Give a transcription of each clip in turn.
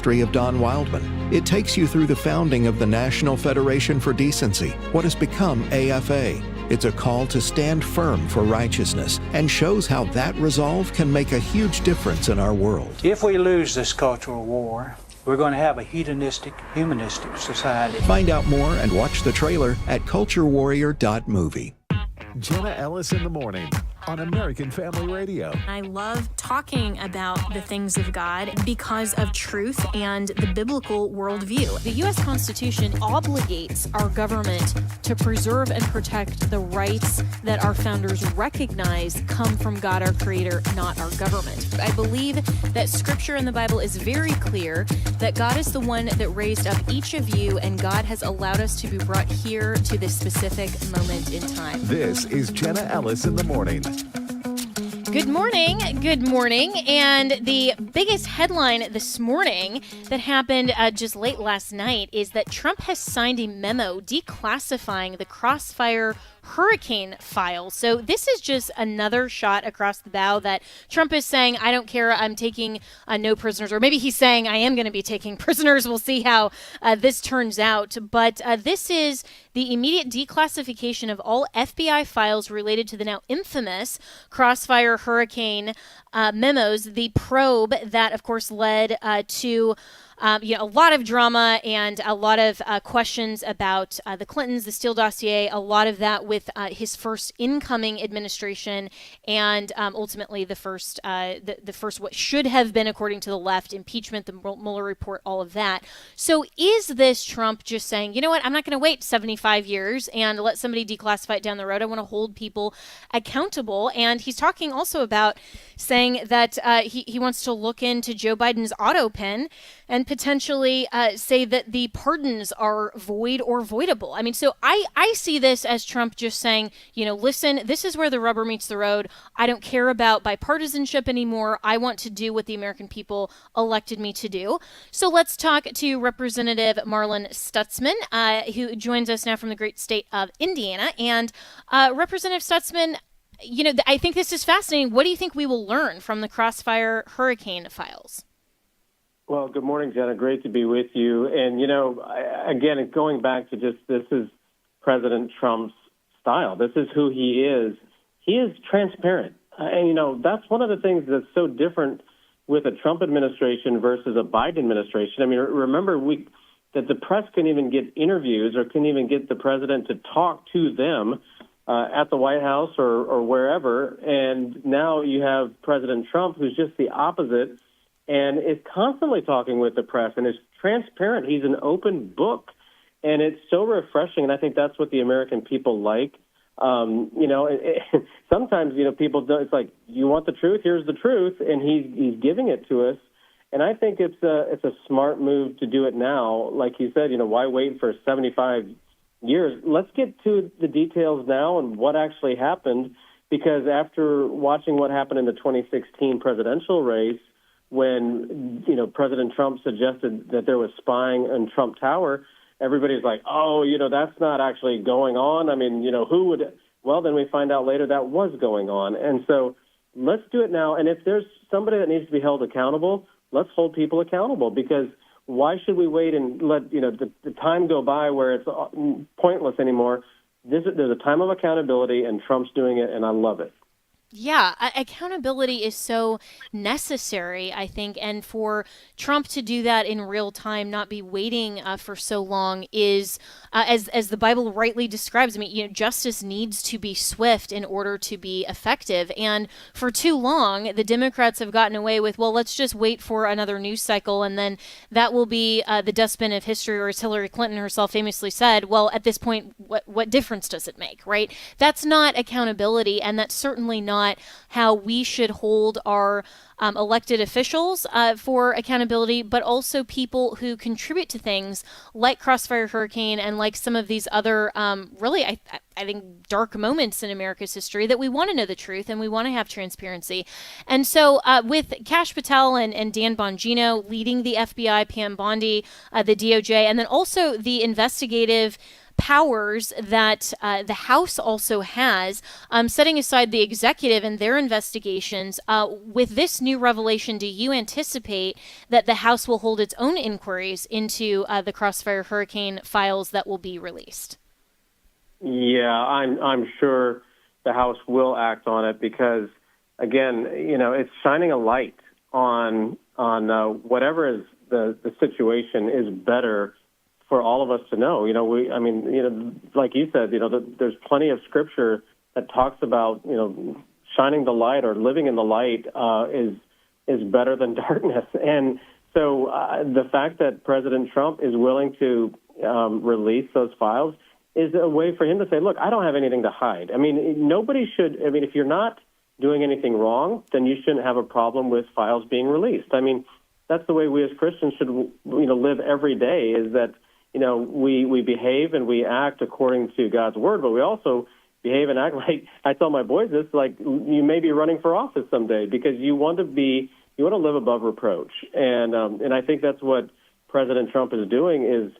history of Don Wildman. It takes you through the founding of the National Federation for Decency, what has become AFA. It's a call to stand firm for righteousness and shows how that resolve can make a huge difference in our world. If we lose this cultural war, we're going to have a hedonistic, humanistic society. Find out more and watch the trailer at culturewarrior.movie. Jenna Ellis in the morning on American Family Radio. I love talking about the things of God because of truth and the biblical worldview. The U.S. Constitution obligates our government to preserve and protect the rights that our founders recognize come from God, our Creator, not our government. I believe that Scripture in the Bible is very clear that God is the one that raised up each of you, and God has allowed us to be brought here to this specific moment in time. This is Jenna Ellis in the morning. Good morning. Good morning. And the biggest headline this morning that happened just late last night is that Trump has signed a memo declassifying the Crossfire hurricane files. So this is just another shot across the bow that Trump is saying, I don't care, I'm taking no prisoners. Or maybe he's saying, I am going to be taking prisoners. We'll see how this turns out. But this is the immediate declassification of all FBI files related to the now infamous Crossfire hurricane memos, the probe that, of course, led to a lot of drama and a lot of questions about the Clintons, the Steele dossier, a lot of that with his first incoming administration, and ultimately the first what should have been, according to the left, impeachment, the Mueller report, all of that. So is this Trump just saying, you know what, I'm not going to wait 75 years and let somebody declassify it down the road. I want to hold people accountable. And he's talking also about saying that he wants to look into Joe Biden's auto pen and potentially say that the pardons are void or voidable. I mean, so I see this as Trump just saying, listen, this is where the rubber meets the road. I don't care about bipartisanship anymore. I want to do what the American people elected me to do. So let's talk to Representative Marlin Stutzman, who joins us now from the great state of Indiana. And Representative Stutzman, I think this is fascinating. What do you think we will learn from the Crossfire hurricane files? Well, good morning, Jenna. Great to be with you. And, again, going back to just this is President Trump's style. This is who he is. He is transparent. And, that's one of the things that's so different with a Trump administration versus a Biden administration. I mean, remember that the press couldn't even get interviews or couldn't even get the president to talk to them at the White House or wherever. And now you have President Trump, who's just the opposite, and is constantly talking with the press and is transparent. He's an open book, and it's so refreshing, and I think that's what the American people like. Sometimes, people do, it's like, you want the truth? Here's the truth, and he's giving it to us. And I think it's a smart move to do it now. Like you said, why wait for 75 years? Let's get to the details now and what actually happened, because after watching what happened in the 2016 presidential race, when, President Trump suggested that there was spying in Trump Tower, everybody's like, oh, that's not actually going on. I mean, who would? Well, then we find out later that was going on. And so let's do it now. And if there's somebody that needs to be held accountable, let's hold people accountable, because why should we wait and let, the time go by where it's pointless anymore? There's a time of accountability, and Trump's doing it, and I love it. Yeah, accountability is so necessary, I think, and for Trump to do that in real time, not be waiting for so long, is, as the Bible rightly describes. I mean, justice needs to be swift in order to be effective, and for too long, the Democrats have gotten away with, well, let's just wait for another news cycle, and then that will be the dustbin of history, or as Hillary Clinton herself famously said, well, at this point, what difference does it make, right? That's not accountability, and that's certainly not how we should hold our elected officials for accountability, but also people who contribute to things like Crossfire Hurricane and like some of these other really, I think, dark moments in America's history, that we want to know the truth and we want to have transparency. And so with Kash Patel and Dan Bongino leading the FBI, Pam Bondi, the DOJ, and then also the investigative powers that the House also has, setting aside the executive and their investigations. With this new revelation, do you anticipate that the House will hold its own inquiries into the Crossfire Hurricane files that will be released? Yeah, I'm sure the House will act on it because, again, it's shining a light on whatever is the situation is better for all of us to know. Like you said, there's plenty of scripture that talks about, shining the light or living in the light is better than darkness. And so the fact that President Trump is willing to release those files is a way for him to say, look, I don't have anything to hide. Nobody should. If you're not doing anything wrong, then you shouldn't have a problem with files being released. That's the way we as Christians should, live every day, is that, we behave and we act according to God's word, but we also behave and act like, I tell my boys this, like you may be running for office someday because you want to live above reproach. And I think that's what President Trump is doing, is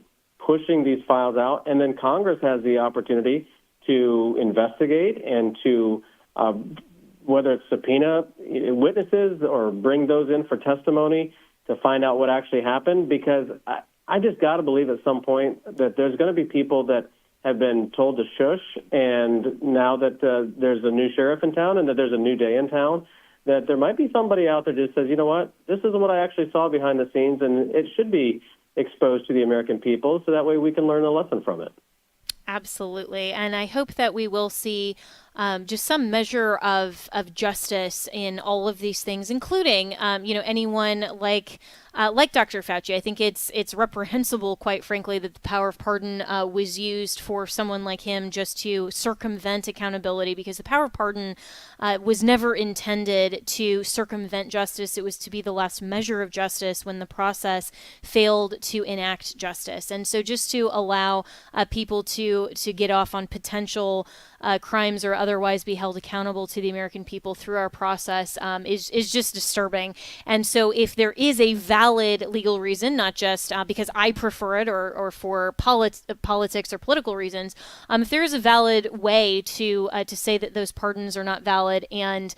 pushing these files out, and then Congress has the opportunity to investigate and to, whether it's subpoena witnesses or bring those in for testimony to find out what actually happened, because I just got to believe at some point that there's going to be people that have been told to shush, and now that there's a new sheriff in town and that there's a new day in town, that there might be somebody out there that says, you know what, this isn't what I actually saw behind the scenes, and it should be exposed to the American people, so that way we can learn a lesson from it. Absolutely. And I hope that we will see just some measure of justice in all of these things, including, anyone like Dr. Fauci. I think it's reprehensible, quite frankly, that the power of pardon was used for someone like him just to circumvent accountability, because the power of pardon was never intended to circumvent justice. It was to be the last measure of justice when the process failed to enact justice. And so just to allow people to get off on potential crimes or otherwise be held accountable to the American people through our process is just disturbing. And so if there is a valid legal reason, not just because I prefer it or for politics or political reasons, if there is a valid way to say that those pardons are not valid and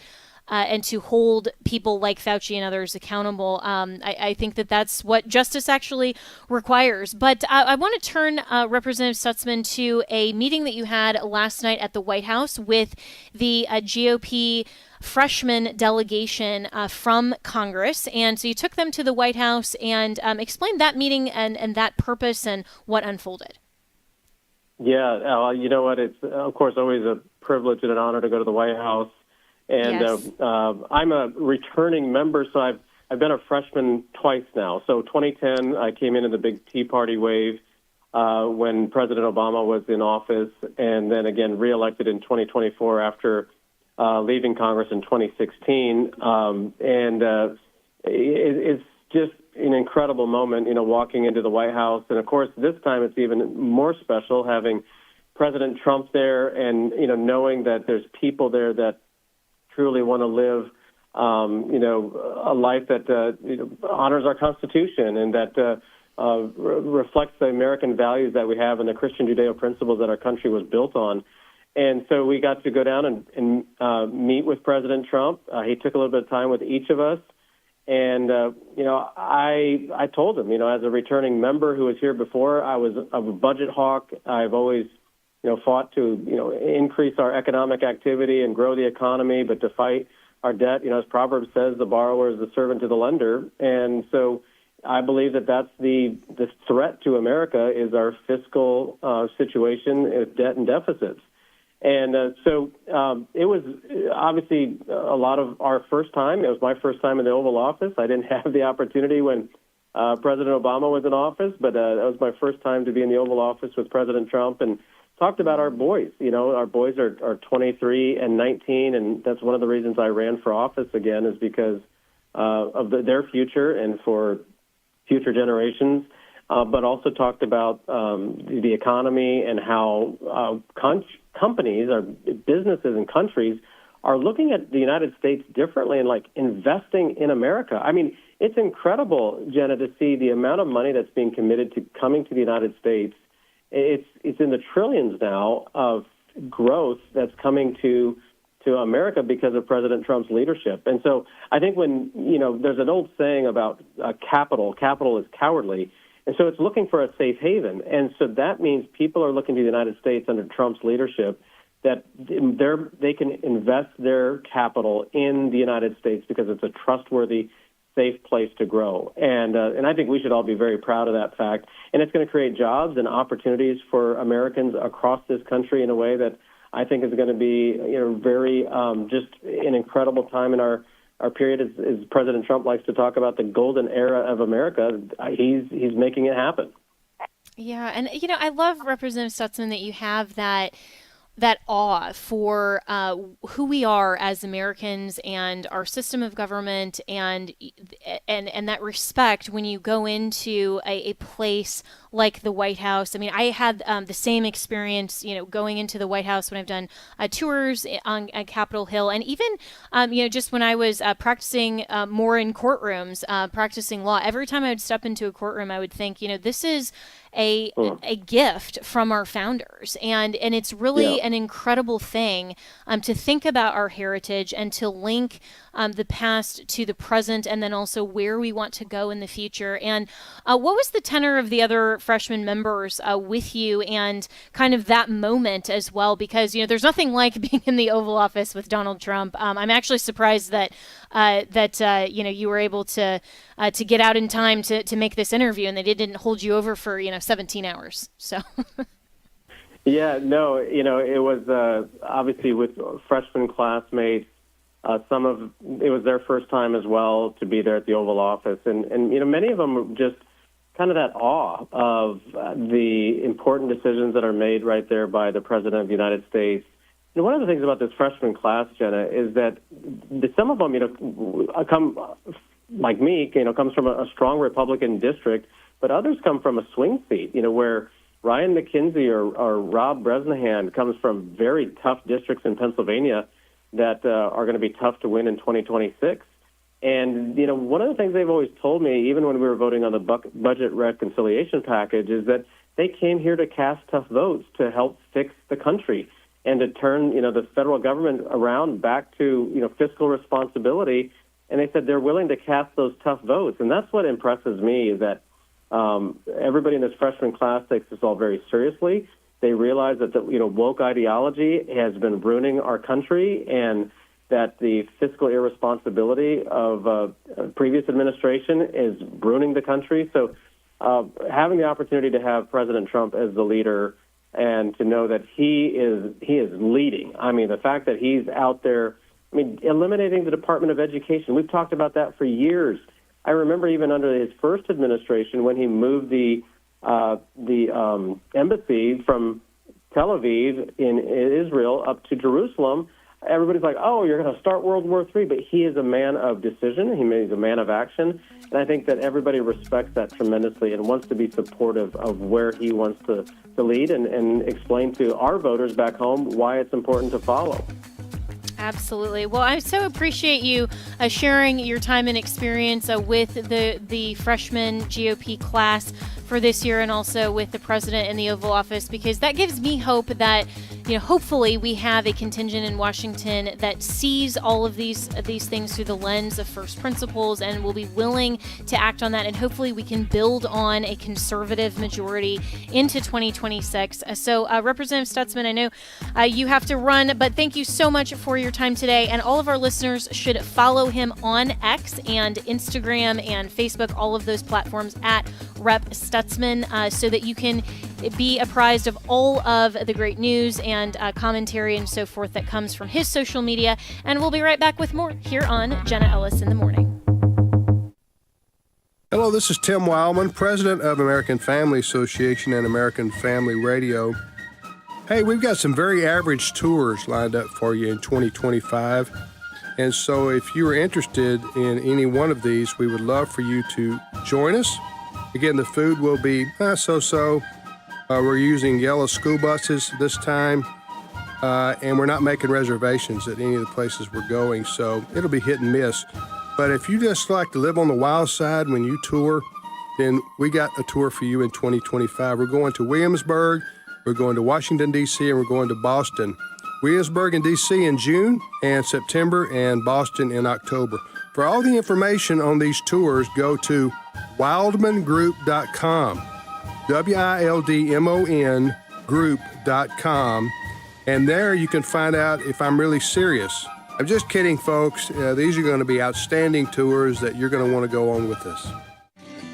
to hold people like Fauci and others accountable, I think that that's what justice actually requires. But I want to turn, Representative Stutzman, to a meeting that you had last night at the White House with the GOP freshman delegation from Congress. And so you took them to the White House and explained that meeting and that purpose and what unfolded. Yeah, you know what? It's, of course, always a privilege and an honor to go to the White House. And yes. I'm a returning member, so I've been a freshman twice now. So 2010, I came in the big Tea Party wave when President Obama was in office, and then again reelected in 2024 after leaving Congress in 2016. It's just an incredible moment, walking into the White House. And, of course, this time it's even more special having President Trump there and, knowing that there's people there that truly want to live, a life that honors our Constitution and that reflects the American values that we have and the Christian Judeo principles that our country was built on. And so we got to go down and meet with President Trump. He took a little bit of time with each of us. And, I told him, as a returning member who was here before, I'm a budget hawk. I've always fought to, increase our economic activity and grow the economy, but to fight our debt, as Proverbs says, the borrower is the servant to the lender. And so I believe that that's the threat to America is our fiscal situation with debt and deficits. And so it was obviously a lot of our first time. It was my first time in the Oval Office. I didn't have the opportunity when President Obama was in office, but that was my first time to be in the Oval Office with President Trump and talked about our boys. Our boys are 23 and 19, and that's one of the reasons I ran for office again is because of their future and for future generations, but also talked about the economy and how companies or businesses and countries are looking at the United States differently and like investing in America. I mean, it's incredible, Jenna, to see the amount of money that's being committed to coming to the United States it's in the trillions now of growth that's coming to America because of President Trump's leadership. And so I think when, there's an old saying about capital is cowardly. And so it's looking for a safe haven. And so that means people are looking to the United States under Trump's leadership that they can invest their capital in the United States because it's a trustworthy, safe place to grow. And I think we should all be very proud of that fact. And it's going to create jobs and opportunities for Americans across this country in a way that I think is going to be, very just an incredible time in our period. As President Trump likes to talk about the golden era of America, he's making it happen. Yeah, and I love, Representative Stutzman, that you have that awe for who we are as Americans and our system of government, and that respect when you go into a place like the White House. I mean, I had the same experience, going into the White House when I've done tours on Capitol Hill, and even, just when I was practicing more in courtrooms, practicing law. Every time I would step into a courtroom, I would think, this is a gift from our founders, and it's really an incredible thing to think about our heritage and to link the past to the present, and then also where we want to go in the future. And what was the tenor of the other freshman members with you, and kind of that moment as well? Because there's nothing like being in the Oval Office with Donald Trump. I'm actually surprised that you were able to get out in time to make this interview, and they didn't hold you over for 17 hours. So. Yeah, no, it was obviously with freshman classmates. It was their first time as well to be there at the Oval Office, and many of them were just kind of that awe of the important decisions that are made right there by the President of the United States. One of the things about this freshman class, Jenna, is that some of them, come like me, comes from a strong Republican district, but others come from a swing seat, where Ryan McKenzie or Rob Bresnahan comes from very tough districts in Pennsylvania that are going to be tough to win in 2026. And, one of the things they've always told me, even when we were voting on the budget reconciliation package, is that they came here to cast tough votes to help fix the country and to turn, the federal government around back to, fiscal responsibility. And they said they're willing to cast those tough votes. And that's what impresses me, is that everybody in this freshman class takes this all very seriously. They realize that the woke ideology has been ruining our country, and that the fiscal irresponsibility of previous administration is ruining the country. So having the opportunity to have President Trump as the leader and to know that he is leading. I mean, the fact that he's out there, eliminating the Department of Education. We've talked about that for years. I remember even under his first administration when he moved the embassy from Tel Aviv in Israel up to Jerusalem. Everybody's like, oh, you're going to start World War III, but he is a man of decision. He's a man of action. And I think that everybody respects that tremendously and wants to be supportive of where he wants to lead and explain to our voters back home why it's important to follow. Absolutely. Well, I so appreciate you sharing your time and experience with the freshman GOP class for this year, and also with the president in the Oval Office, because that gives me hope that, hopefully we have a contingent in Washington that sees all of these things through the lens of first principles and will be willing to act on that. And hopefully we can build on a conservative majority into 2026. So Representative Stutzman, I know you have to run, but thank you so much for your time today. And all of our listeners should follow him on X and Instagram and Facebook, all of those platforms at Rep Stutzman, so that you can be apprised of all of the great news and commentary and so forth that comes from his social media. And we'll be right back with more here on Jenna Ellis in the Morning. Hello, this is Tim Wildman, president of American Family Association and American Family Radio. Hey, we've got some very average tours lined up for you in 2025. And so if you are interested in any one of these, we would love for you to join us. Again, the food will be so-so. We're using yellow school buses this time, and we're not making reservations at any of the places we're going, so it'll be hit and miss. But if you just like to live on the wild side when you tour, then we got a tour for you in 2025. We're going to Williamsburg, we're going to Washington, D.C., and we're going to Boston. Williamsburg and D.C. in June and September, and Boston in October. For all the information on these tours, go to wildmangroup.com, WILDMON group.com, and there you can find out if I'm really serious. I'm just kidding, folks. These are going to be outstanding tours that you're going to want to go on with us.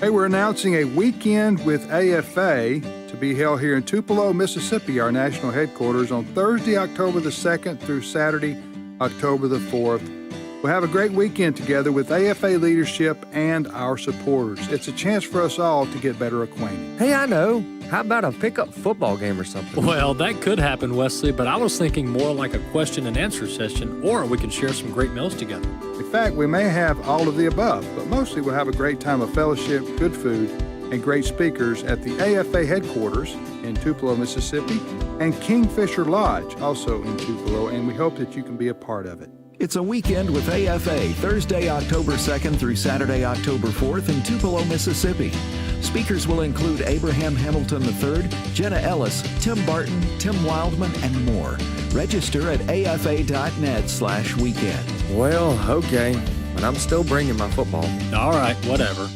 Hey, we're announcing a weekend with AFA to be held here in Tupelo, Mississippi, our national headquarters, on Thursday, October the 2nd through Saturday, October the 4th. We'll have a great weekend together with AFA leadership and our supporters. It's a chance for us all to get better acquainted. Hey, I know. How about a pickup football game or something? Well, that could happen, Wesley, but I was thinking more like a question and answer session, or we can share some great meals together. In fact, we may have all of the above, but mostly we'll have a great time of fellowship, good food, and great speakers at the AFA headquarters in Tupelo, Mississippi, and Kingfisher Lodge, also in Tupelo, and we hope that you can be a part of it. It's a weekend with AFA, Thursday, October 2nd through Saturday, October 4th in Tupelo, Mississippi. Speakers will include Abraham Hamilton III, Jenna Ellis, Tim Barton, Tim Wildman, and more. Register at afa.net/weekend. Well, okay, but I'm still bringing my football. All right, whatever.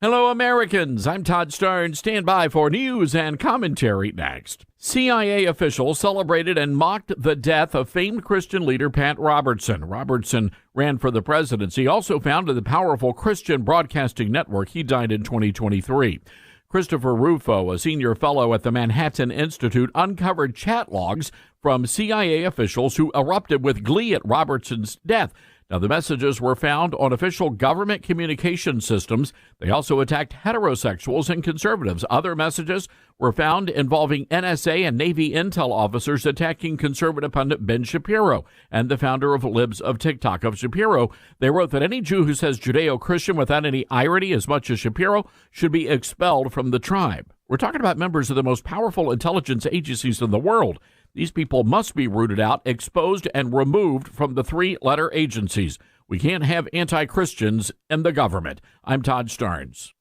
Hello, Americans. I'm Todd Stern. Stand by for news and commentary next. CIA officials celebrated and mocked the death of famed Christian leader Pat Robertson. Robertson ran for the presidency, also founded the powerful Christian Broadcasting Network. He died in 2023. Christopher Rufo, a senior fellow at the Manhattan Institute, uncovered chat logs from CIA officials who erupted with glee at Robertson's death. Now, the messages were found on official government communication systems. They also attacked heterosexuals and conservatives. Other messages were found involving NSA and Navy intel officers attacking conservative pundit Ben Shapiro and the founder of Libs of TikTok. Of Shapiro, they wrote that any Jew who says Judeo-Christian without any irony as much as Shapiro should be expelled from the tribe. We're talking about members of the most powerful intelligence agencies in the world. These people must be rooted out, exposed, and removed from the three-letter agencies. We can't have anti-Christians in the government. I'm Todd Starnes.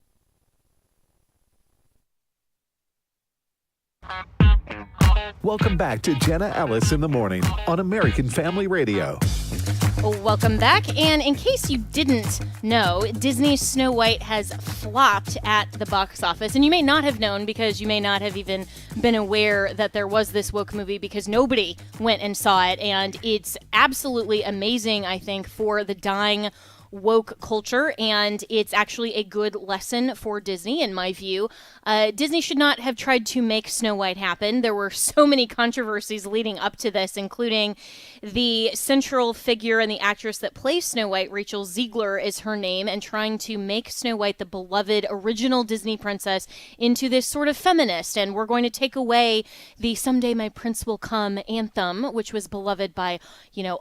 Welcome back to Jenna Ellis in the Morning on American Family Radio. Welcome back. And in case you didn't know, Disney's Snow White has flopped at the box office. And you may not have known because you may not have even been aware that there was this woke movie because nobody went and saw it. And it's absolutely amazing, I think, for the dying woke culture, and it's actually a good lesson for Disney, in my view. Disney should not have tried to make Snow White happen. There were so many controversies leading up to this, including the central figure and the actress that plays Snow White, Rachel Ziegler is her name, and trying to make Snow White, the beloved original Disney princess, into this sort of feminist, and we're going to take away the "Someday My Prince Will Come" anthem, which was beloved by,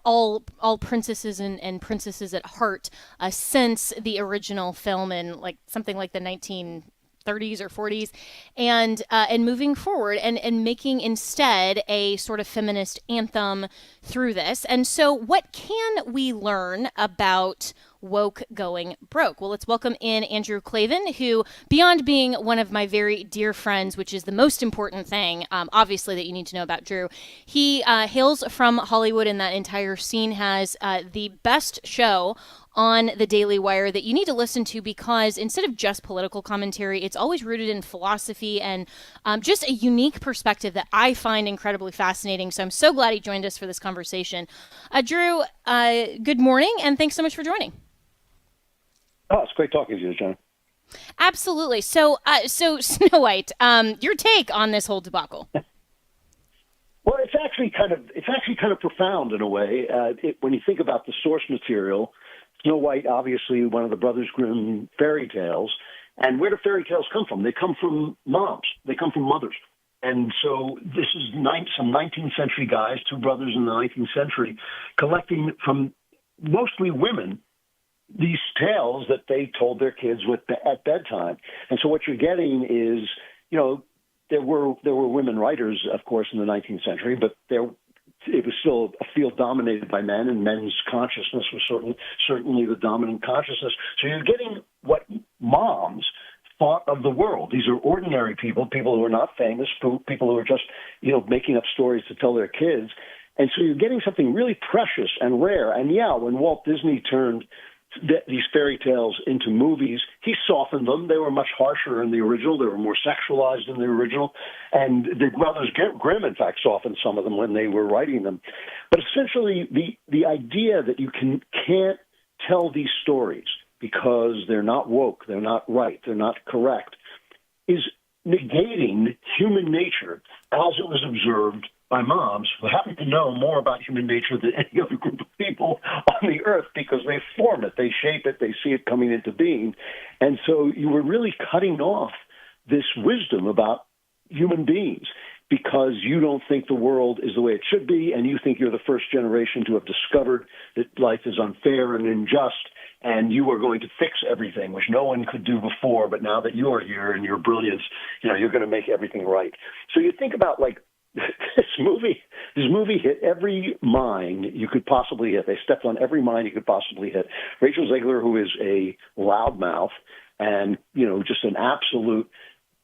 all princesses and princesses at heart since the original film in something like the 1930s or 40s, and moving forward and making instead a sort of feminist anthem through this. And so what can we learn about woke going broke? Well, let's welcome in Andrew Clavin, who, beyond being one of my very dear friends, which is the most important thing, obviously, that you need to know about Drew, he hails from Hollywood, and that entire scene has the best show on the Daily Wire that you need to listen to, because instead of just political commentary, it's always rooted in philosophy and just a unique perspective that I find incredibly fascinating. So I'm so glad he joined us for this conversation. Drew, good morning, and thanks so much for joining. Oh, it's great talking to you, Jenna. Absolutely. So Snow White, your take on this whole debacle? Well, it's actually kind of profound in a way. When you think about the source material, Snow White, obviously one of the Brothers Grimm fairy tales, and where do fairy tales come from? They come from moms. They come from mothers. And so this is some 19th century guys, two brothers in the 19th century, collecting from mostly women these tales that they told their kids at bedtime. And so what you're getting is, there were women writers, of course, in the 19th century, but it was still a field dominated by men, and men's consciousness was certainly the dominant consciousness. So you're getting what moms thought of the world. These are ordinary people who are not famous, people who are just, making up stories to tell their kids. And so you're getting something really precious and rare. And yeah, when Walt Disney turned these fairy tales into movies, he softened them. They were much harsher in the original. They were more sexualized in the original. And the Brothers Grimm, in fact, softened some of them when they were writing them. But essentially, the idea that you can't tell these stories because they're not woke, they're not right, they're not correct, is negating human nature as it was observed by moms who happen to know more about human nature than any other group of people on the earth because they form it, they shape it, they see it coming into being. And so you were really cutting off this wisdom about human beings because you don't think the world is the way it should be, and you think you're the first generation to have discovered that life is unfair and unjust, and you are going to fix everything, which no one could do before, but now that you are here and your brilliance, you're going to make everything right. So you think about, like, this movie hit every mine you could possibly hit. They stepped on every mine you could possibly hit. Rachel Zegler, who is a loudmouth and, just an absolute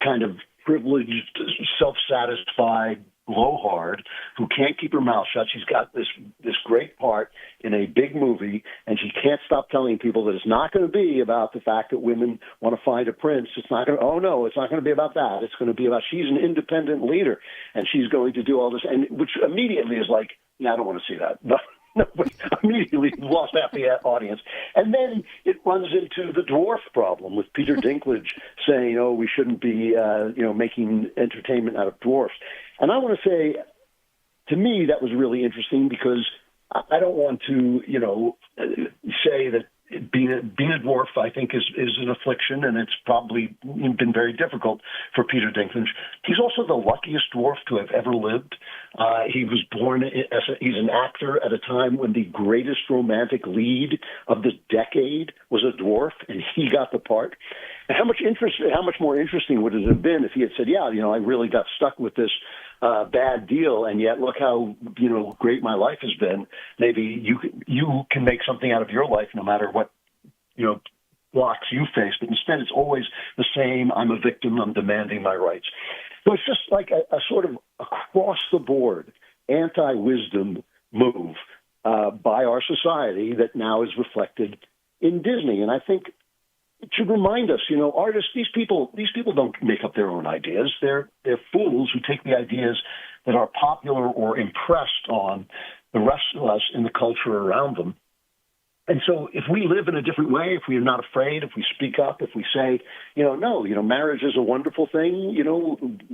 kind of privileged, self-satisfied blowhard who can't keep her mouth shut. She's got this great part in a big movie, and she can't stop telling people that it's not going to be about the fact that women want to find a prince. It's not going to, it's not going to be about that. It's going to be about she's an independent leader, and she's going to do all this, and which immediately is like, I don't want to see that. No, but immediately lost half the audience. And then it runs into the dwarf problem with Peter Dinklage saying, we shouldn't be, making entertainment out of dwarfs. And I want to say, to me, that was really interesting because I don't want to, say that being a dwarf, I think, is an affliction, and it's probably been very difficult for Peter Dinklage. He's also the luckiest dwarf to have ever lived. He was born he's an actor at a time when the greatest romantic lead of the decade was a dwarf, and he got the part. And how much more interesting would it have been if he had said, I really got stuck with this bad deal, and yet look how great my life has been. Maybe you can make something out of your life no matter what blocks you face. But instead, it's always the same. I'm a victim. I'm demanding my rights. So it's just like a sort of across the board anti-wisdom move by our society that now is reflected in Disney, and I think it should remind us, artists, these people don't make up their own ideas. They're fools who take the ideas that are popular or impressed on the rest of us in the culture around them. And so if we live in a different way, if we are not afraid, if we speak up, if we say, no, marriage is a wonderful thing,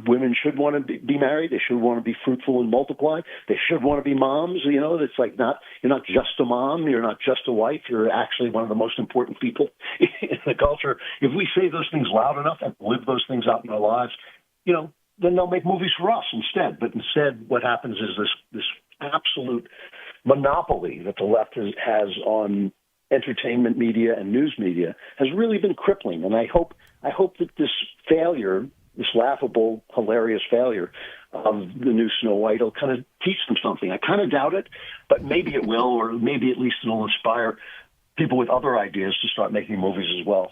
women should want to be married, they should want to be fruitful and multiply, they should want to be moms, it's like you're not just a mom, you're not just a wife, you're actually one of the most important people in the culture. If we say those things loud enough and live those things out in our lives, then they'll make movies for us instead. But instead, what happens is this absolute monopoly that the left has on entertainment media and news media has really been crippling. And I hope that this failure, this laughable, hilarious failure of the new Snow White will kind of teach them something. I kind of doubt it, but maybe it will, or maybe at least it'll inspire people with other ideas to start making movies as well.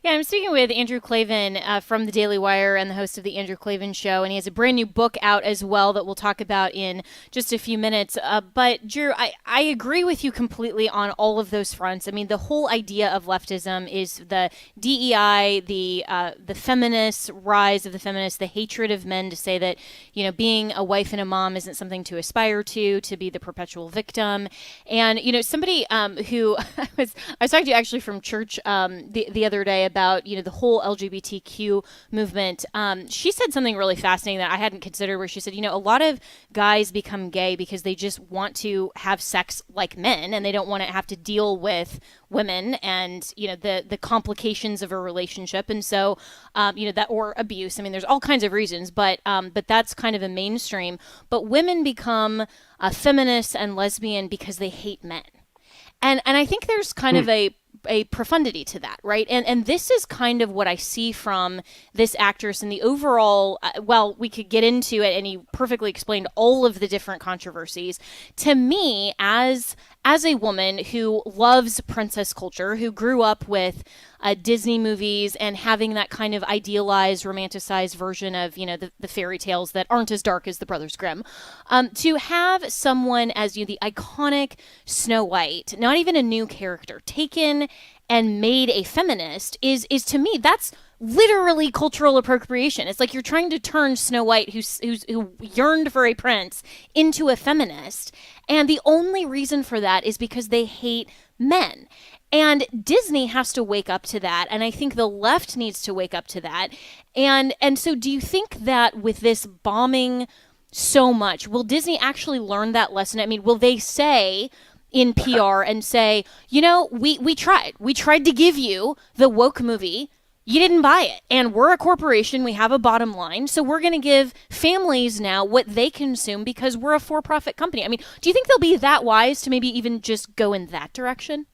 Yeah, I'm speaking with Andrew Klavan from the Daily Wire and the host of the Andrew Klavan Show, and he has a brand new book out as well that we'll talk about in just a few minutes. But Drew, I agree with you completely on all of those fronts. I mean, the whole idea of leftism is the DEI, the feminists, rise of the feminists, the hatred of men to say that being a wife and a mom isn't something to aspire to be the perpetual victim. And somebody who I was talking to actually from church the other day about the whole LGBTQ movement. She said something really fascinating that I hadn't considered, where she said, a lot of guys become gay because they just want to have sex like men, and they don't want to have to deal with women and the complications of a relationship, and so that, or abuse. I mean, there's all kinds of reasons, but that's kind of a mainstream. But women become feminists and lesbian because they hate men. And I think there's kind of a profundity to that, right? And this is kind of what I see from this actress and the overall, well, we could get into it, and he perfectly explained all of the different controversies. To me, as a woman who loves princess culture, who grew up with Disney movies and having that kind of idealized, romanticized version of, the fairy tales that aren't as dark as the Brothers Grimm, to have someone as the iconic Snow White, not even a new character, taken and made a feminist is to me, that's literally cultural appropriation. It's like you're trying to turn Snow White, who yearned for a prince, into a feminist. And the only reason for that is because they hate men. And Disney has to wake up to that. And I think the left needs to wake up to that. And so do you think that with this bombing so much, will Disney actually learn that lesson? I mean, will they say in PR and say, we tried to give you the woke movie. You didn't buy it. And we're a corporation. We have a bottom line. So we're going to give families now what they consume because we're a for-profit company. I mean, do you think they'll be that wise to maybe even just go in that direction?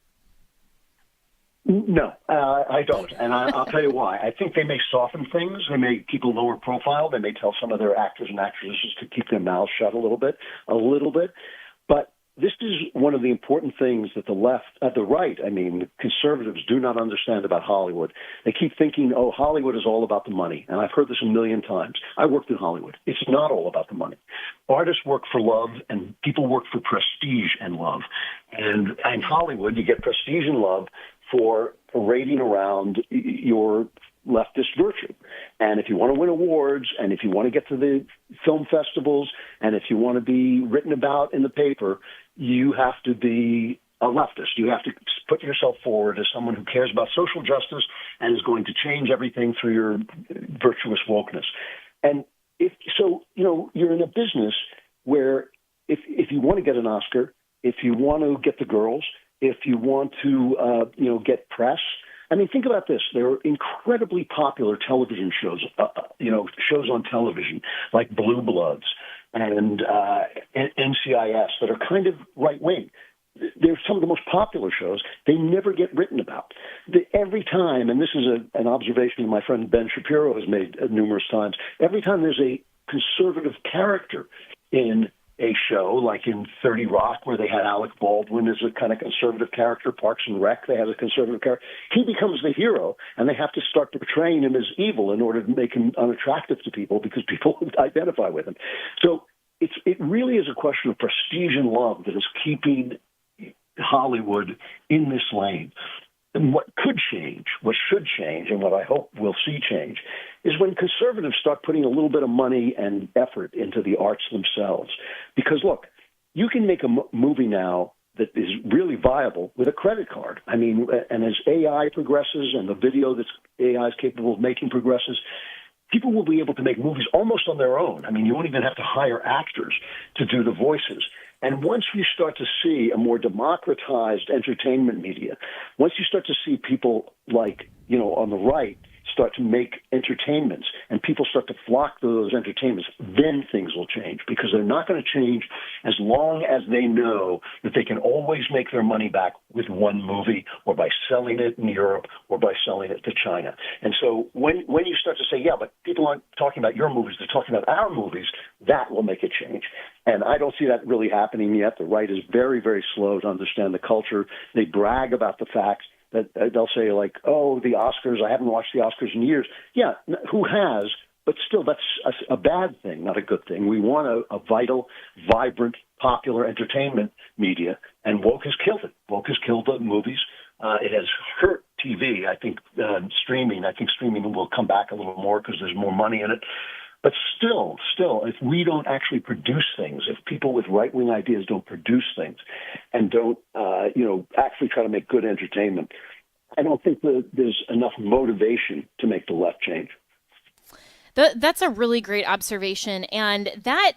No, I don't. And I'll tell you why. I think they may soften things. They may keep a lower profile. They may tell some of their actors and actresses to keep their mouths shut a little bit. But this is one of the important things that the right, conservatives do not understand about Hollywood. They keep thinking, Hollywood is all about the money. And I've heard this a million times. I worked in Hollywood. It's not all about the money. Artists work for love, and people work for prestige and love. And in Hollywood, you get prestige and love for parading around your leftist virtue. And if you want to win awards, and if you want to get to the film festivals, and if you want to be written about in the paper, you have to be a leftist. You have to put yourself forward as someone who cares about social justice and is going to change everything through your virtuous wokeness. And you're in a business where if you want to get an Oscar, if you want to get the girls, if you want to, get press. I mean, think about this. There are incredibly popular television shows, shows on television like Blue Bloods and NCIS that are kind of right-wing. They're some of the most popular shows. They never get written about. Every time, and this is an observation my friend Ben Shapiro has made numerous times, every time there's a conservative character in a show, like in 30 Rock, where they had Alec Baldwin as a kind of conservative character, Parks and Rec, they had a conservative character. He becomes the hero, and they have to start portraying him as evil in order to make him unattractive to people because people identify with him. So it really is a question of prestige and love that is keeping Hollywood in this lane. And what could change, what should change, and what I hope we'll see change, is when conservatives start putting a little bit of money and effort into the arts themselves. Because, look, you can make a movie now that is really viable with a credit card. I mean, and as AI progresses and the video that AI is capable of making progresses, people will be able to make movies almost on their own. I mean, you won't even have to hire actors to do the voices. And once you start to see a more democratized entertainment media, once you start to see people like, on the right start to make entertainments and people start to flock to those entertainments, then things will change, because they're not going to change as long as they know that they can always make their money back with one movie, or by selling it in Europe, or by selling it to China. And so when you start to say, yeah, but people aren't talking about your movies, they're talking about our movies, that will make a change. And I don't see that really happening yet. The right is very, very slow to understand the culture. They brag about the fact that they'll say, like, oh, the Oscars, I haven't watched the Oscars in years. Yeah, who has? But still, that's a bad thing, not a good thing. We want a vital, vibrant, popular entertainment media, and woke has killed it. Woke has killed the movies. It has hurt TV. I think streaming will come back a little more because there's more money in it. But still, if we don't actually produce things, if people with right-wing ideas don't produce things and don't, actually try to make good entertainment, I don't think that there's enough motivation to make the left change. That's a really great observation. And that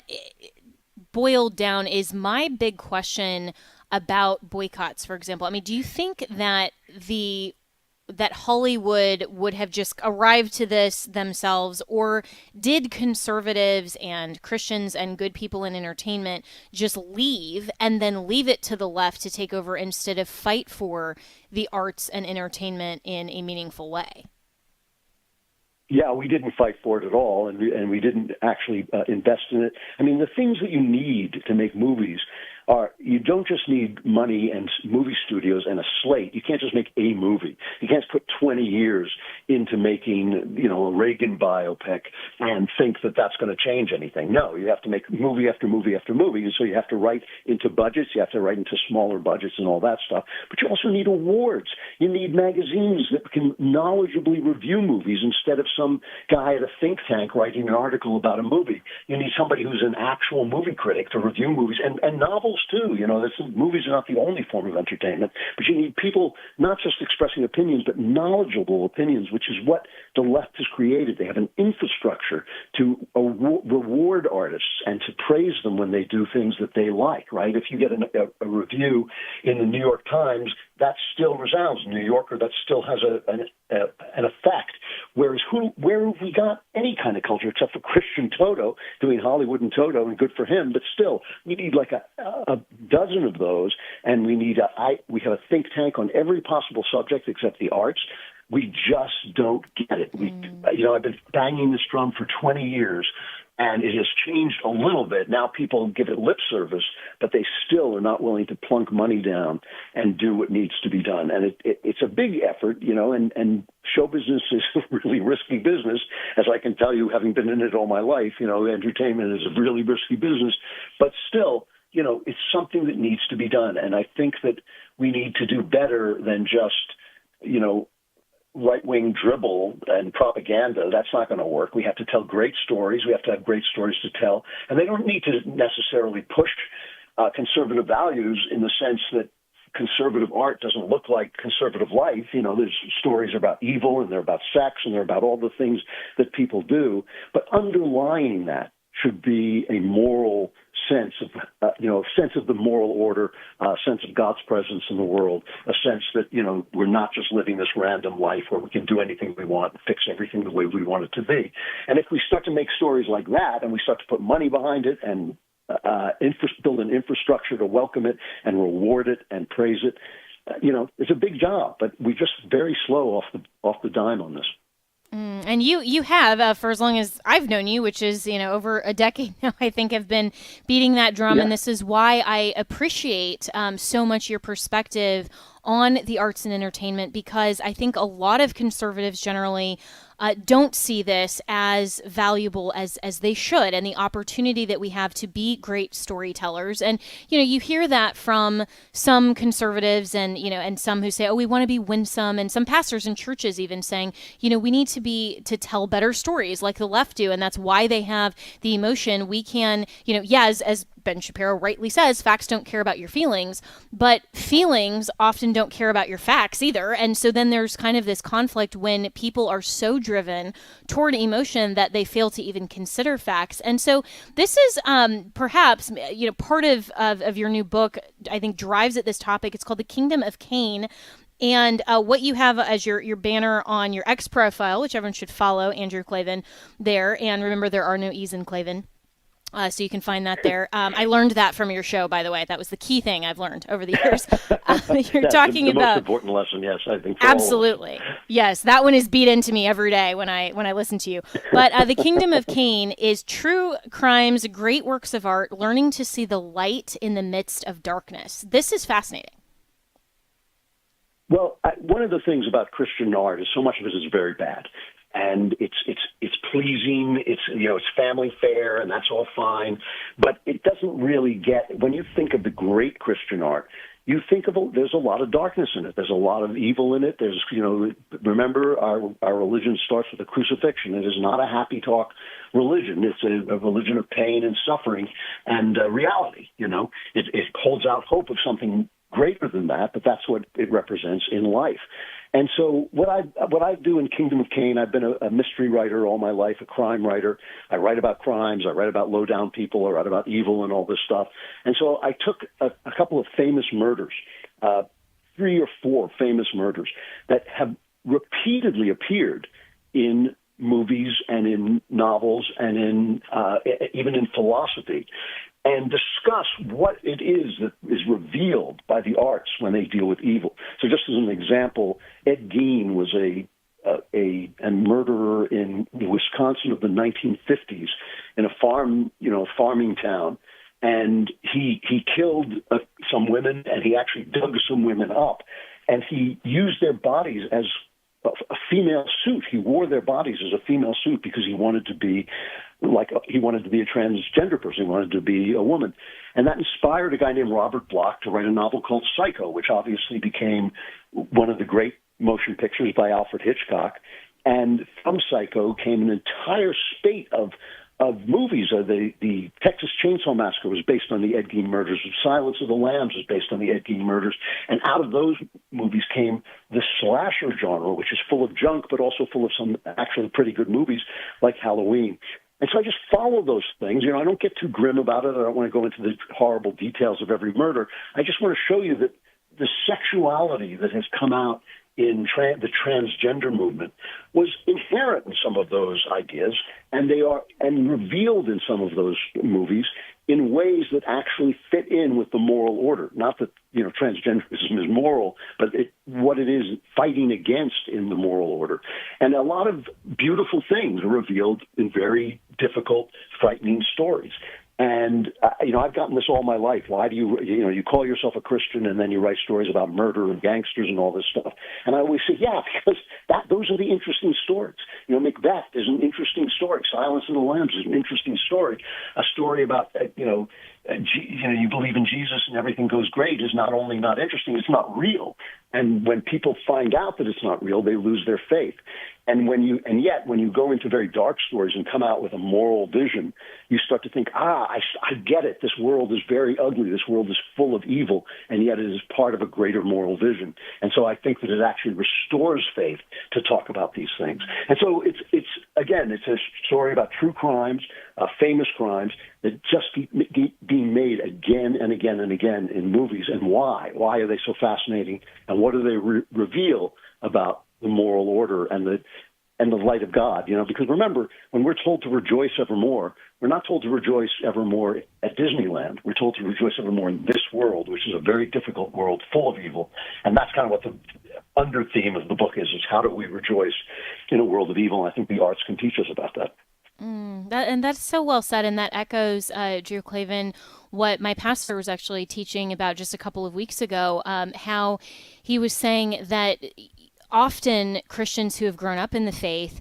boiled down is my big question about boycotts, for example. I mean, do you think that the that Hollywood would have just arrived to this themselves, or did conservatives and Christians and good people in entertainment just leave and then leave it to the left to take over instead of fight for the arts and entertainment in a meaningful way? Yeah, we didn't fight for it at all, and we didn't actually invest in it. I mean, the things that you need to make movies are, you don't just need money and movie studios and a slate. You can't just make a movie. You can't put 20 years into making, a Reagan biopic and think that that's going to change anything. No, you have to make movie after movie after movie, and so you have to write into budgets. You have to write into smaller budgets and all that stuff. But you also need awards. You need magazines that can knowledgeably review movies instead of some guy at a think tank writing an article about a movie. You need somebody who's an actual movie critic to review movies and novels too. Movies are not the only form of entertainment, but you need people not just expressing opinions, but knowledgeable opinions, which is what the left has created. They have an infrastructure to reward artists and to praise them when they do things that they like, right? If you get a review in the New York Times, that still resounds. In New Yorker, that still has an effect. Whereas where have we got any kind of culture except for Christian Toto doing Hollywood and Toto, and good for him, but still, we need like a dozen of those, and we have a think tank on every possible subject except the arts. We just don't get it. I've been banging this drum for 20 years, and it has changed a little bit. Now people give it lip service, but they still are not willing to plunk money down and do what needs to be done. And it's a big effort, and show business is a really risky business, as I can tell you, having been in it all my life. Entertainment is a really risky business, but still, it's something that needs to be done. And I think that we need to do better than just, right-wing dribble and propaganda. That's not going to work. We have to tell great stories. We have to have great stories to tell. And they don't need to necessarily push conservative values in the sense that conservative art doesn't look like conservative life. There's stories about evil, and they're about sex, and they're about all the things that people do. But underlying that should be a moral sense of, sense of the moral order, a sense of God's presence in the world, a sense that, we're not just living this random life where we can do anything we want and fix everything the way we want it to be. And if we start to make stories like that, and we start to put money behind it and build an infrastructure to welcome it and reward it and praise it, it's a big job, but we're just very slow off the dime on this. And you have, for as long as I've known you, which is, over a decade now, I think, have been beating that drum. Yeah. And this is why I appreciate so much your perspective on the arts and entertainment, because I think a lot of conservatives generally don't see this as valuable as they should, and the opportunity that we have to be great storytellers. And, you hear that from some conservatives and some who say, oh, we want to be winsome, and some pastors in churches even saying, we need to tell better stories like the left do. And that's why they have the emotion. We can, as Ben Shapiro rightly says, facts don't care about your feelings, but feelings often don't care about your facts either. And so then there's kind of this conflict when people are so driven toward emotion that they fail to even consider facts. And so this is perhaps, part of your new book, I think, drives at this topic. It's called The Kingdom of Cain. And what you have as your banner on your X profile, which everyone should follow, Andrew Klavan there. And remember, there are no E's in Klavan. So you can find that there. I learned that from your show, by the way. That was the key thing I've learned over the years. You're talking the about most important lesson, yes, I think. Absolutely, yes. That one is beat into me every day when I listen to you. But the Kingdom of Cain is true crimes, great works of art, learning to see the light in the midst of darkness. This is fascinating. Well, one of the things about Christian art is so much of it is very bad. And it's pleasing, it's family fare, and that's all fine. But it doesn't really get, when you think of the great Christian art, you think of there's a lot of darkness in it. There's a lot of evil in it. There's, remember, our religion starts with a crucifixion. It is not a happy talk religion. It's a religion of pain and suffering and reality. It holds out hope of something greater than that, but that's what it represents in life. And so what I do in Kingdom of Cain, I've been a mystery writer all my life, a crime writer. I write about crimes. I write about low-down people. I write about evil and all this stuff. And so I took a couple of famous murders, 3 or 4 famous murders that have repeatedly appeared in movies and in novels and in even in philosophy, and discuss what it is that is revealed by the arts when they deal with evil. So just as an example, Ed Gein was a murderer in Wisconsin of the 1950s in a farming town. And he killed some women, and he actually dug some women up, and he used their bodies as a female suit. He wore their bodies as a female suit because he wanted to be a transgender person. He wanted to be a woman. And that inspired a guy named Robert Bloch to write a novel called Psycho, which obviously became one of the great motion pictures by Alfred Hitchcock. And from Psycho came an entire spate of movies. The Texas Chainsaw Massacre was based on the Ed Gein murders. Silence of the Lambs was based on the Ed Gein murders. And out of those movies came the slasher genre, which is full of junk, but also full of some actually pretty good movies like Halloween. And so I just follow those things. I don't get too grim about it. I don't want to go into the horrible details of every murder. I just want to show you that the sexuality that has come out in the transgender movement was inherent in some of those ideas, and they are revealed in some of those movies in ways that actually fit in with the moral order. Not that transgenderism is moral, but what it is fighting against in the moral order. And a lot of beautiful things are revealed in very difficult, frightening stories. And, I've gotten this all my life. Why do you call yourself a Christian and then you write stories about murder and gangsters and all this stuff? And I always say, yeah, because those are the interesting stories. Macbeth is an interesting story. Silence of the Lambs is an interesting story. A story about, you believe in Jesus and everything goes great is not only not interesting, it's not real. And when people find out that it's not real, they lose their faith. And yet when you go into very dark stories and come out with a moral vision, you start to think, I get it. This world is very ugly. This world is full of evil, and yet it is part of a greater moral vision. And so I think that it actually restores faith to talk about these things. And so it's a story about true crimes, famous crimes that just keep being made again and again and again in movies. And why? Why are they so fascinating? And what do they reveal about the moral order and the light of God? Because remember, when we're told to rejoice evermore, we're not told to rejoice evermore at Disneyland. We're told to rejoice evermore in this world, which is a very difficult world full of evil. And that's kind of what the under theme of the book is how do we rejoice in a world of evil? And I think the arts can teach us about that. And that's so well said, and that echoes, Drew Clavin, what my pastor was actually teaching about just a couple of weeks ago, how he was saying that often Christians who have grown up in the faith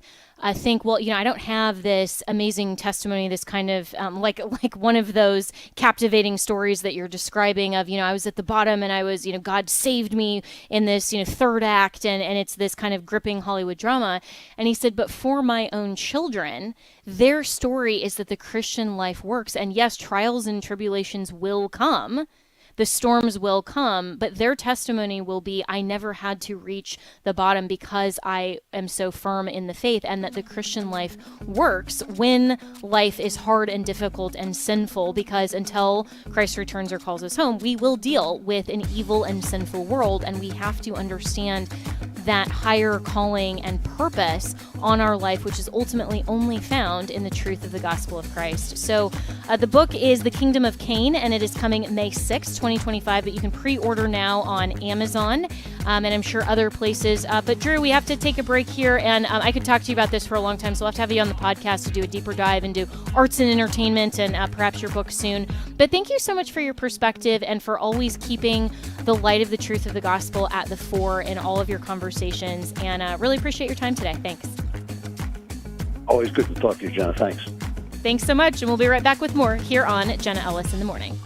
think, well, I don't have this amazing testimony, this kind of like one of those captivating stories that you're describing of, I was at the bottom and I was, God saved me in this, third act, and it's this kind of gripping Hollywood drama. And he said, but for my own children, their story is that the Christian life works. And yes, trials and tribulations will come. The storms will come, but their testimony will be, I never had to reach the bottom because I am so firm in the faith, and that the Christian life works when life is hard and difficult and sinful, because until Christ returns or calls us home, we will deal with an evil and sinful world, and we have to understand that higher calling and purpose on our life, which is ultimately only found in the truth of the gospel of Christ. So the book is The Kingdom of Cain, and it is coming May 6th, 2025, but you can pre-order now on Amazon, and I'm sure other places. But Drew, we have to take a break here, and I could talk to you about this for a long time, so I'll have to have you on the podcast to do a deeper dive into arts and entertainment and perhaps your book soon. But thank you so much for your perspective and for always keeping the light of the truth of the gospel at the fore in all of your conversations, and really appreciate your time today. Thanks. Always good to talk to you, Jenna. Thanks. Thanks so much, and we'll be right back with more here on Jenna Ellis in the Morning.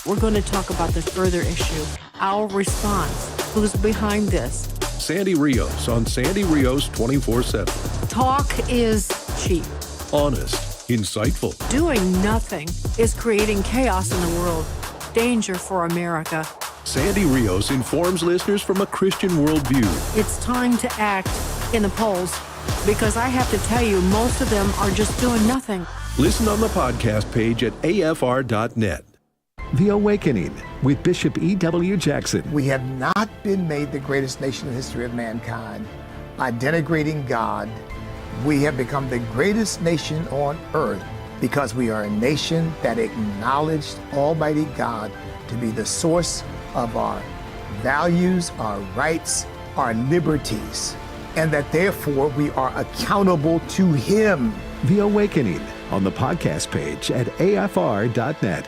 We're going to talk about the further issue, our response, who's behind this. Sandy Rios on Sandy Rios 24/7. Talk is cheap. Honest, insightful. Doing nothing is creating chaos in the world. Danger for America. Sandy Rios informs listeners from a Christian worldview. It's time to act in the polls. Because I have to tell you, most of them are just doing nothing. Listen on the podcast page at afr.net. The Awakening with Bishop E.W. Jackson. We have not been made the greatest nation in the history of mankind by denigrating God. We have become the greatest nation on earth because we are a nation that acknowledged Almighty God to be the source of our values, our rights, our liberties, and that therefore we are accountable to Him. The Awakening on the podcast page at afr.net.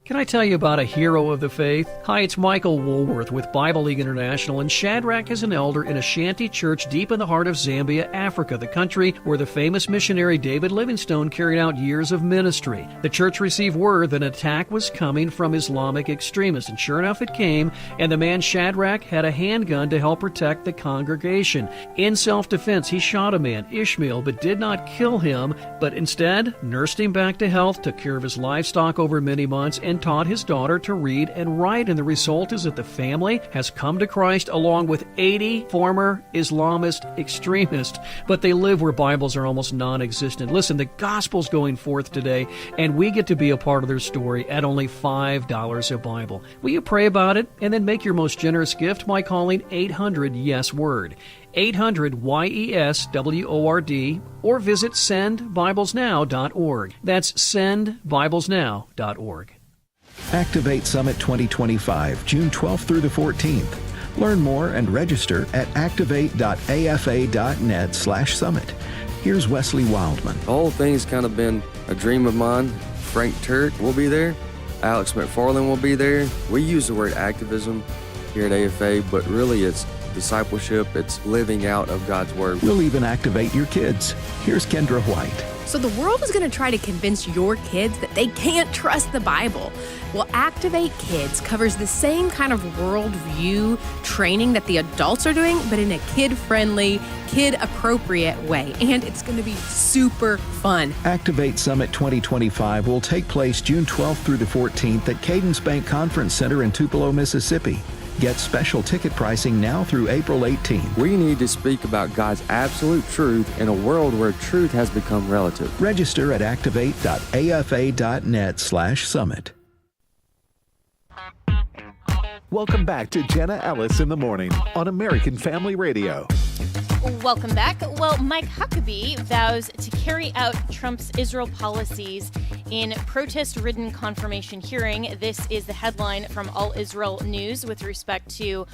Can I tell you about a hero of the faith? Hi, it's Michael Woolworth with Bible League International, and Shadrach is an elder in a shanty church deep in the heart of Zambia, Africa, the country where the famous missionary David Livingstone carried out years of ministry. The church received word that an attack was coming from Islamic extremists, and sure enough it came, and the man Shadrach had a handgun to help protect the congregation. In self-defense, he shot a man, Ishmael, but did not kill him, but instead nursed him back to health, took care of his livestock over many months, and taught his daughter to read and write, and the result is that the family has come to Christ along with 80 former Islamist extremists, but they live where Bibles are almost non-existent. Listen, the gospel's going forth today, and we get to be a part of their story at only $5 a Bible. Will you pray about it and then make your most generous gift by calling 800-YES-WORD. 800-YES-WORD, or visit sendbiblesnow.org. That's sendbiblesnow.org. Activate Summit 2025, June 12th through the 14th. Learn more and register at activate.afa.net/summit. Here's Wesley Wildman. The whole thing's kind of been a dream of mine. Frank Turk will be there. Alex McFarland will be there. We use the word activism here at AFA, but really it's discipleship. It's living out of God's Word. We'll even activate your kids. Here's Kendra White. So the world is going to try to convince your kids that they can't trust the Bible. Well, Activate Kids covers the same kind of worldview training that the adults are doing, but in a kid-friendly, kid-appropriate way. And it's going to be super fun. Activate Summit 2025 will take place June 12th through the 14th at Cadence Bank Conference Center in Tupelo, Mississippi. Get special ticket pricing now through April 18th. We need to speak about God's absolute truth in a world where truth has become relative. Register at activate.afa.net/summit. Welcome back to Jenna Ellis in the Morning on American Family Radio. Welcome back. Well, Mike Huckabee vows to carry out Trump's Israel policies in protest-ridden confirmation hearing. This is the headline from All Israel News with respect to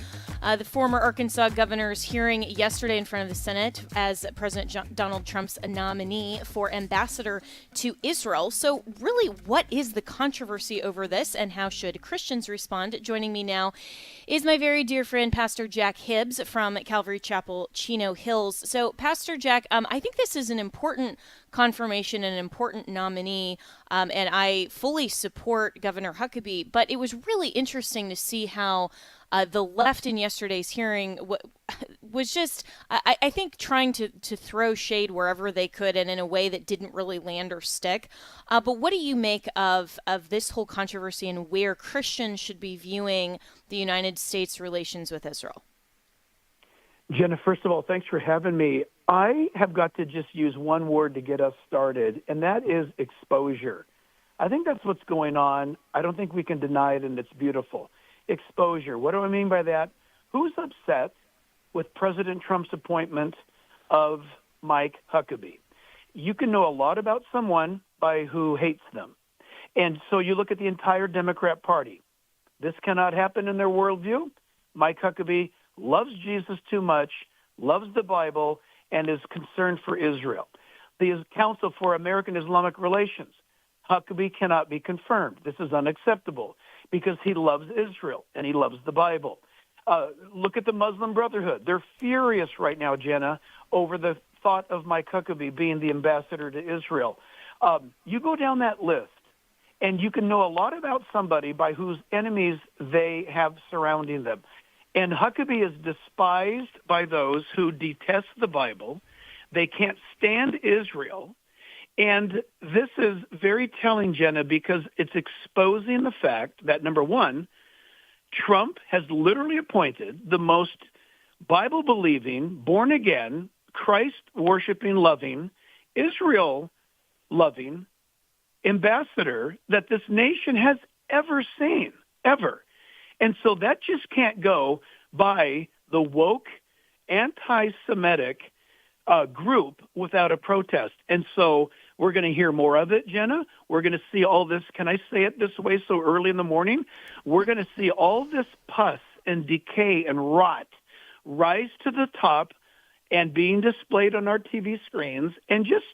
the former Arkansas governor's hearing yesterday in front of the Senate as President Donald Trump's nominee for ambassador to Israel. So really, what is the controversy over this, and how should Christians respond? Joining me now is my very dear friend, Pastor Jack Hibbs from Calvary Chapel, Chino Hills. So, Pastor Jack, I think this is an important confirmation and an important nominee, and I fully support Governor Huckabee, but it was really interesting to see how the left in yesterday's hearing was just, I think, trying to throw shade wherever they could and in a way that didn't really land or stick. But what do you make of this whole controversy and where Christians should be viewing the United States' relations with Israel? Jenna, first of all, thanks for having me. I have got to just use one word to get us started, and that is exposure. I think that's what's going on. I don't think we can deny it, and it's beautiful. Exposure. What do I mean by that? Who's upset with President Trump's appointment of Mike Huckabee? You can know a lot about someone by who hates them. And so you look at the entire Democrat Party. This cannot happen in their worldview. Mike Huckabee loves Jesus too much, loves the Bible, and is concerned for Israel. The Council for American Islamic Relations, Huckabee cannot be confirmed. This is unacceptable because he loves Israel and he loves the Bible. Look at the Muslim Brotherhood. They're furious right now, Jenna, over the thought of Mike Huckabee being the ambassador to Israel. You go down that list, and you can know a lot about somebody by whose enemies they have surrounding them. And Huckabee is despised by those who detest the Bible. They can't stand Israel. And this is very telling, Jenna, because it's exposing the fact that, number one, Trump has literally appointed the most Bible-believing, born-again Christ-worshiping, loving, Israel-loving ambassador that this nation has ever seen, ever. And so that just can't go by the woke, anti-Semitic group without a protest. And so we're going to hear more of it, Jenna. We're going to see all this. Can I say it this way so early in the morning? We're going to see all this pus and decay and rot rise to the top and being displayed on our TV screens. And just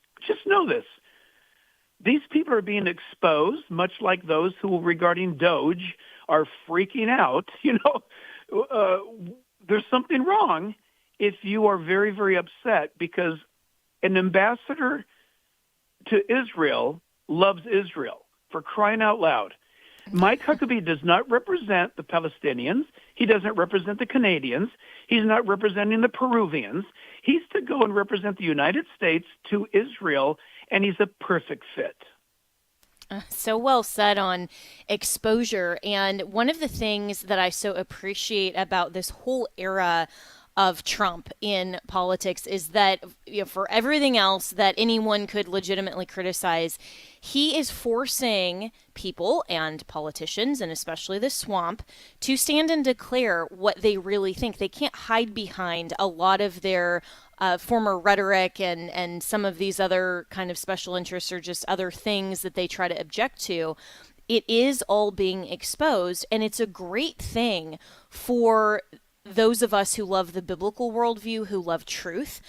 know this. These people are being exposed, much like those who, regarding Doge, are freaking out. There's something wrong if you are very, very upset because an ambassador to Israel loves Israel, for crying out loud. Mike Huckabee does not represent the Palestinians. He doesn't represent the Canadians. He's not representing the Peruvians. He's to go and represent the United States to Israel, and he's a perfect fit. So well said on exposure. And one of the things that I so appreciate about this whole era of Trump in politics is that, for everything else that anyone could legitimately criticize, he is forcing people and politicians, and especially the swamp, to stand and declare what they really think. They can't hide behind a lot of their former rhetoric and some of these other kind of special interests or just other things that they try to object to. It is all being exposed, and it's a great thing for those of us who love the biblical worldview, who love truth,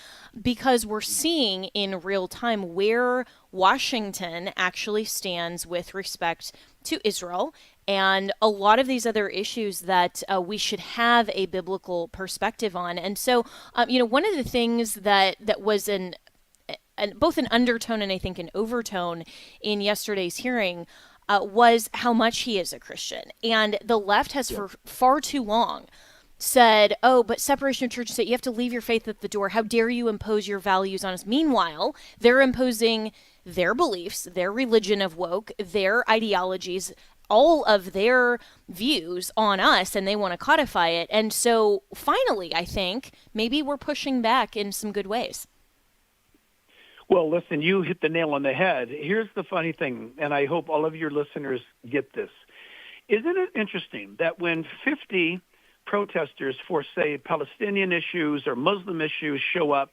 because we're seeing in real time where Washington actually stands with respect to Israel and a lot of these other issues that we should have a biblical perspective on. And so, one of the things that was both an undertone and I think an overtone in yesterday's hearing was how much he is a Christian. And the left has for far too long said, oh, but separation of church and state, you have to leave your faith at the door. How dare you impose your values on us? Meanwhile, they're imposing their beliefs, their religion of woke, their ideologies, all of their views on us, and they want to codify it. And so finally, I think maybe we're pushing back in some good ways. Well, listen, you hit the nail on the head. Here's the funny thing, and I hope all of your listeners get this. Isn't it interesting that when 50 protesters for, say, Palestinian issues or Muslim issues show up,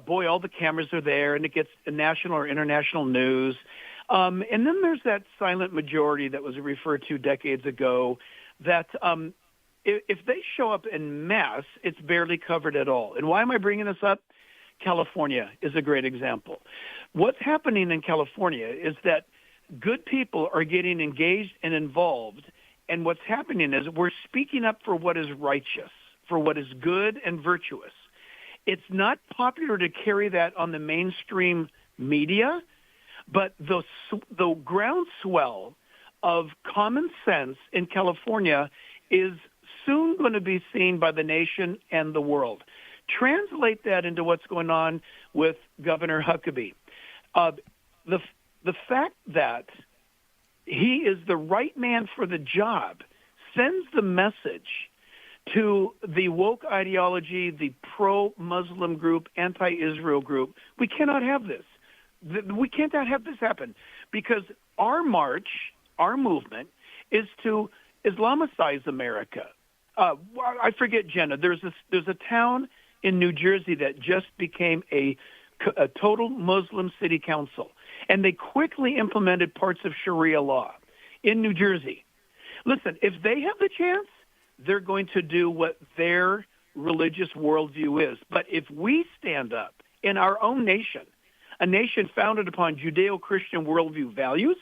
boy, all the cameras are there, and it gets national or international news. And then there's that silent majority that was referred to decades ago that if they show up en masse, it's barely covered at all. And why am I bringing this up? California is a great example. What's happening in California is that good people are getting engaged and involved, and what's happening is we're speaking up for what is righteous, for what is good and virtuous. It's not popular to carry that on the mainstream media, but the groundswell of common sense in California is soon going to be seen by the nation and the world. Translate that into what's going on with Governor Huckabee. The fact that he is the right man for the job sends the message to the woke ideology, the pro-Muslim group, anti-Israel group. We cannot have this. We can't have this happen because our march, our movement, is to Islamicize America. I forget, Jenna, there's a town in New Jersey that just became a total Muslim city council, and they quickly implemented parts of Sharia law in New Jersey. Listen, if they have the chance, they're going to do what their religious worldview is. But if we stand up in our own nation, a nation founded upon Judeo-Christian worldview values,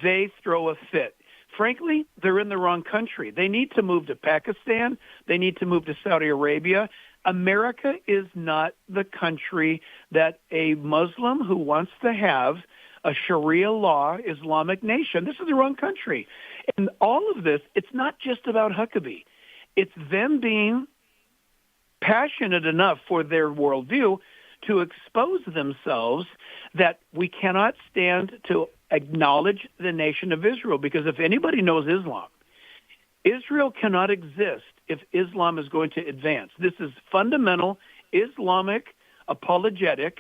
they throw a fit. Frankly, they're in the wrong country. They need to move to Pakistan. They need to move to Saudi Arabia. America is not the country that a Muslim who wants to have a Sharia law Islamic nation. This is the wrong country. And all of this, it's not just about Huckabee. It's them being passionate enough for their worldview to expose themselves that we cannot stand to acknowledge the nation of Israel. Because if anybody knows Islam, Israel cannot exist if Islam is going to advance. This is fundamental Islamic apologetic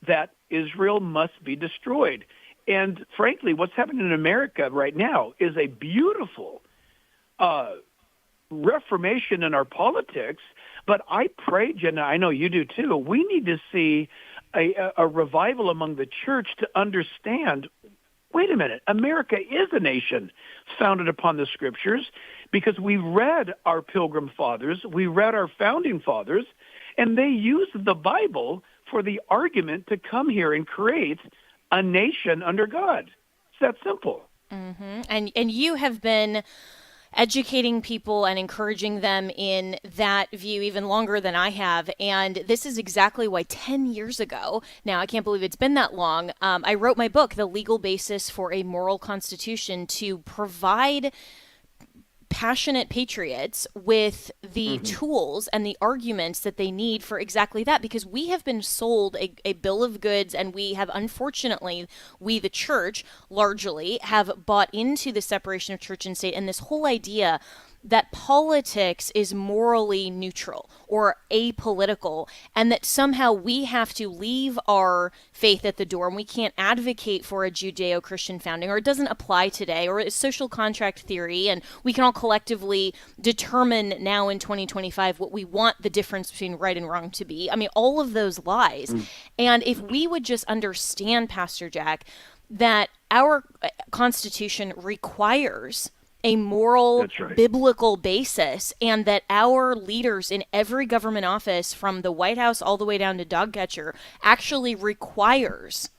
that Israel must be destroyed. And frankly, what's happening in America right now is a beautiful reformation in our politics. But I pray, Jenna, I know you do too, we need to see a revival among the church to understand, wait a minute, America is a nation founded upon the Scriptures, because we read our Pilgrim Fathers, we read our Founding Fathers, and they used the Bible for the argument to come here and create a nation under God. It's that simple. Mm-hmm. And you have been educating people and encouraging them in that view even longer than I have. And this is exactly why 10 years ago, now I can't believe it's been that long, I wrote my book, The Legal Basis for a Moral Constitution, to provide passionate patriots with the tools and the arguments that they need for exactly that, because we have been sold a bill of goods, and we have, unfortunately, we the church largely have bought into the separation of church and state, and this whole idea that politics is morally neutral or apolitical, and that somehow we have to leave our faith at the door and we can't advocate for a Judeo-Christian founding, or it doesn't apply today, or it's social contract theory, and we can all collectively determine now in 2025 what we want the difference between right and wrong to be. I mean, all of those lies. And if we would just understand, Pastor Jack, that our Constitution requires a moral, biblical basis, and that our leaders in every government office, from the White House all the way down to dog catcher, actually requires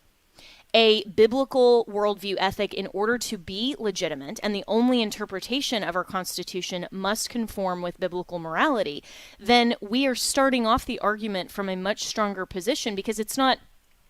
a biblical worldview ethic in order to be legitimate, and the only interpretation of our Constitution must conform with biblical morality, then we are starting off the argument from a much stronger position, because it's not,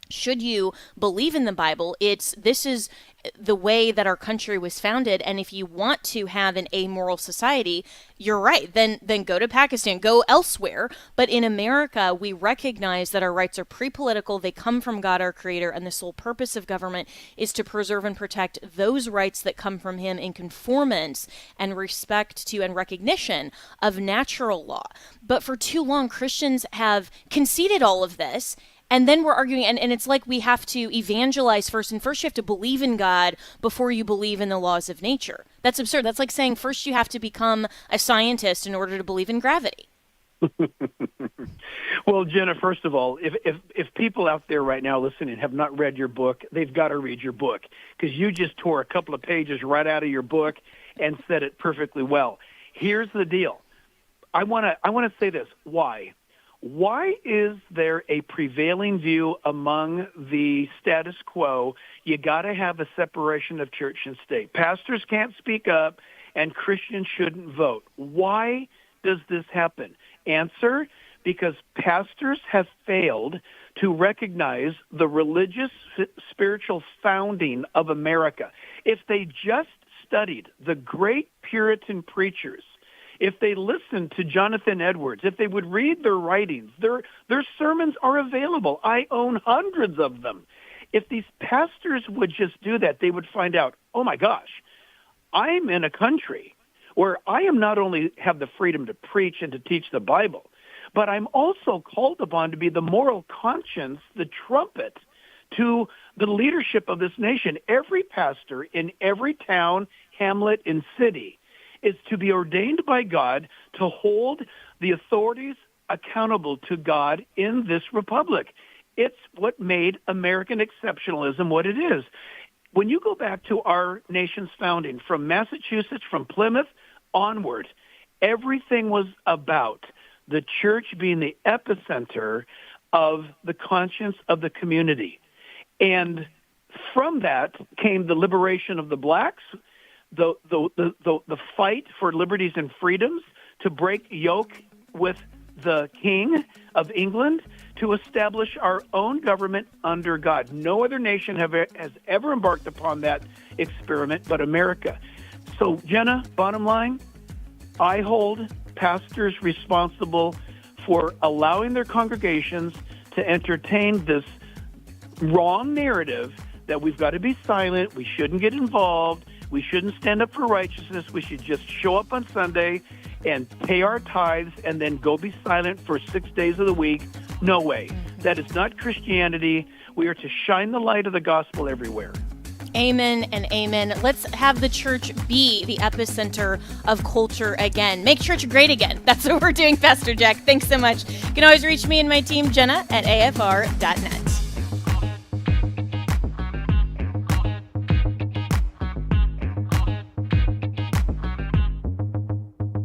should you believe in the Bible, it's, this is the way that our country was founded, and if you want to have an amoral society, you're right, then go to Pakistan, go elsewhere. But in America, we recognize that our rights are pre-political, they come from God, our Creator, and the sole purpose of government is to preserve and protect those rights that come from Him in conformance and respect to and recognition of natural law. But for too long, Christians have conceded all of this, and then we're arguing, and it's like we have to evangelize first, and first you have to believe in God before you believe in the laws of nature. That's absurd. That's like saying first you have to become a scientist in order to believe in gravity. Well, Jenna, first of all, if people out there right now listening have not read your book, they've got to read your book, because you just tore a couple of pages right out of your book and said it perfectly well. Here's the deal. I want to say this. Why? Why is there a prevailing view among the status quo? You got to have a separation of church and state. Pastors can't speak up, and Christians shouldn't vote. Why does this happen? Answer: because pastors have failed to recognize the religious, spiritual founding of America. If they just studied the great Puritan preachers, if they listened to Jonathan Edwards, if they would read their writings, their sermons are available. I own hundreds of them. If these pastors would just do that, they would find out, oh my gosh, I'm in a country where I am not only have the freedom to preach and to teach the Bible, but I'm also called upon to be the moral conscience, the trumpet to the leadership of this nation. Every pastor in every town, hamlet, and city is to be ordained by God to hold the authorities accountable to God in this republic. It's what made American exceptionalism what it is. When you go back to our nation's founding, from Massachusetts, from Plymouth onward, everything was about the church being the epicenter of the conscience of the community. And from that came the liberation of the blacks, the fight for liberties and freedoms, to break yoke with the King of England, to establish our own government under God. No other nation has ever embarked upon that experiment but America. So, Jenna, bottom line, I hold pastors responsible for allowing their congregations to entertain this wrong narrative that we've got to be silent, we shouldn't get involved, we shouldn't stand up for righteousness. We should just show up on Sunday and pay our tithes and then go be silent for 6 days of the week. No way. That is not Christianity. We are to shine the light of the gospel everywhere. Amen and amen. Let's have the church be the epicenter of culture again. Make church great again. That's what we're doing, Pastor Jack. Thanks so much. You can always reach me and my team, Jenna, at afr.net.